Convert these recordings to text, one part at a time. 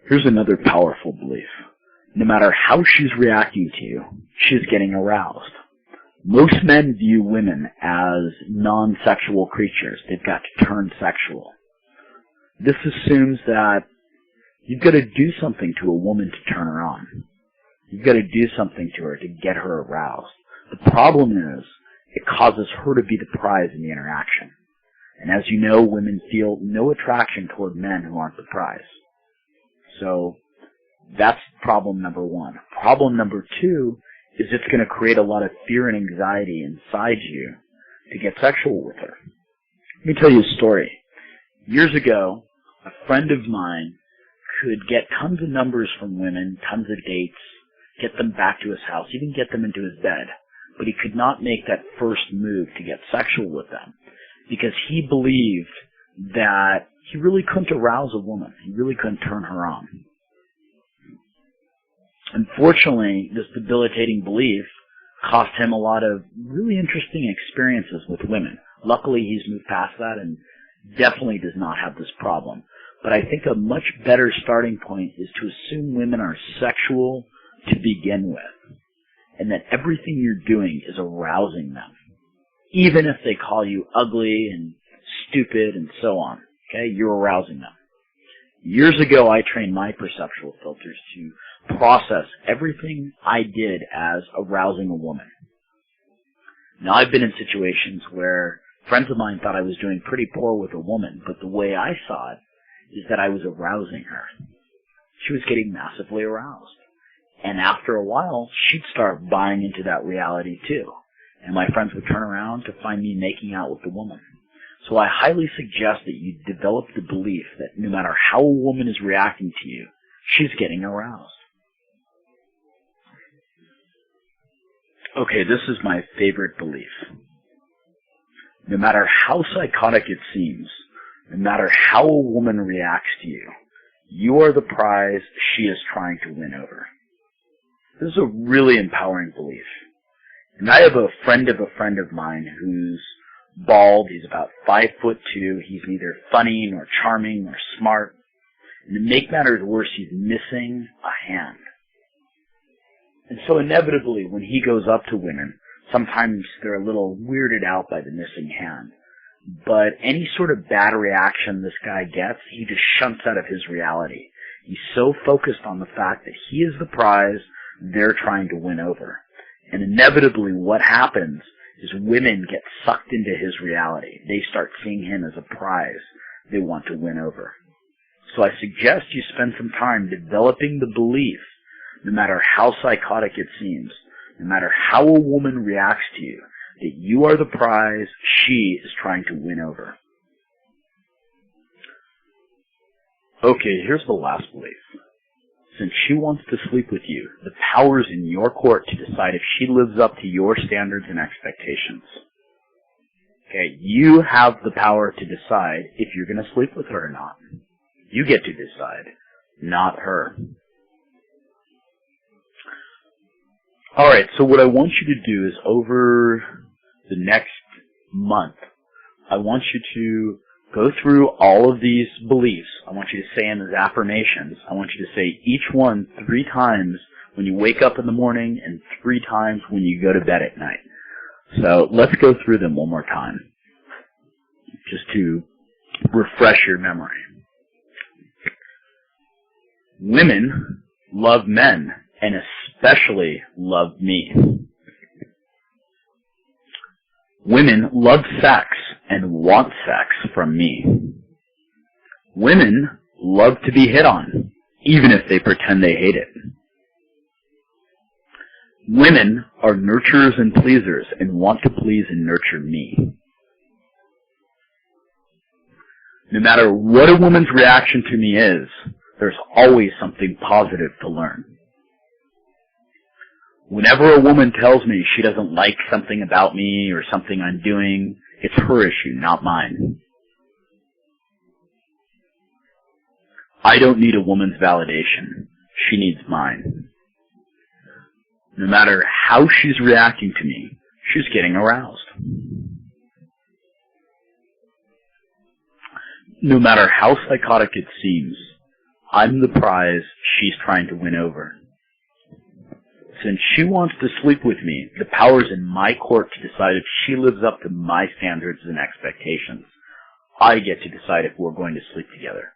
Here's another powerful belief. No matter how she's reacting to you, she's getting aroused. Most men view women as non-sexual creatures. They've got to turn sexual. This assumes that you've got to do something to a woman to turn her on. You've got to do something to her to get her aroused. The problem is, it causes her to be the prize in the interaction. And as you know, women feel no attraction toward men who aren't the prize. So, that's problem number one. Problem number two is it's going to create a lot of fear and anxiety inside you to get sexual with her. Let me tell you a story. Years ago, a friend of mine could get tons of numbers from women, tons of dates, get them back to his house, even get them into his bed. But he could not make that first move to get sexual with them because he believed that he really couldn't arouse a woman. He really couldn't turn her on. Unfortunately, this debilitating belief cost him a lot of really interesting experiences with women. Luckily, he's moved past that and definitely does not have this problem. But I think a much better starting point is to assume women are sexual to begin with, and that everything you're doing is arousing them, even if they call you ugly and stupid and so on. Okay, you're arousing them. Years ago, I trained my perceptual filters to process everything I did as arousing a woman. Now, I've been in situations where friends of mine thought I was doing pretty poor with a woman, but the way I saw it is that I was arousing her. She was getting massively aroused. And after a while, she'd start buying into that reality too. And my friends would turn around to find me making out with the woman. So I highly suggest that you develop the belief that no matter how a woman is reacting to you, she's getting aroused. Okay, this is my favorite belief. No matter how psychotic it seems, no matter how a woman reacts to you, you are the prize she is trying to win over. This is a really empowering belief. And I have a friend of mine who's bald. He's about 5'2". He's neither funny nor charming nor smart. And to make matters worse, he's missing a hand. And so inevitably, when he goes up to women, sometimes they're a little weirded out by the missing hand. But any sort of bad reaction this guy gets, he just shunts out of his reality. He's so focused on the fact that he is the prize they're trying to win over. And inevitably what happens is women get sucked into his reality. They start seeing him as a prize they want to win over. So I suggest you spend some time developing the belief, no matter how psychotic it seems, no matter how a woman reacts to you, that you are the prize she is trying to win over. Okay, here's the last belief. Since she wants to sleep with you, the power is in your court to decide if she lives up to your standards and expectations. Okay, you have the power to decide if you're going to sleep with her or not. You get to decide, not her. Alright, so what I want you to do is over the next month, I want you to go through all of these beliefs. I want you to say them as affirmations. I want you to say each one 3 times when you wake up in the morning and 3 times when you go to bed at night. So let's go through them one more time, just to refresh your memory. Women love men, and especially love me. Women love sex and want sex from me. Women love to be hit on, even if they pretend they hate it. Women are nurturers and pleasers and want to please and nurture me. No matter what a woman's reaction to me is, there's always something positive to learn. Whenever a woman tells me she doesn't like something about me or something I'm doing, it's her issue, not mine. I don't need a woman's validation. She needs mine. No matter how she's reacting to me, she's getting aroused. No matter how psychotic it seems, I'm the prize she's trying to win over. Since she wants to sleep with me, the power's in my court to decide if she lives up to my standards and expectations. I get to decide if we're going to sleep together.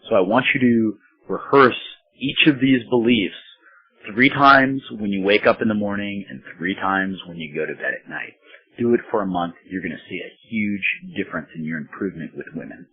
So I want you to rehearse each of these beliefs 3 times when you wake up in the morning and 3 times when you go to bed at night. Do it for a month. You're going to see a huge difference in your improvement with women.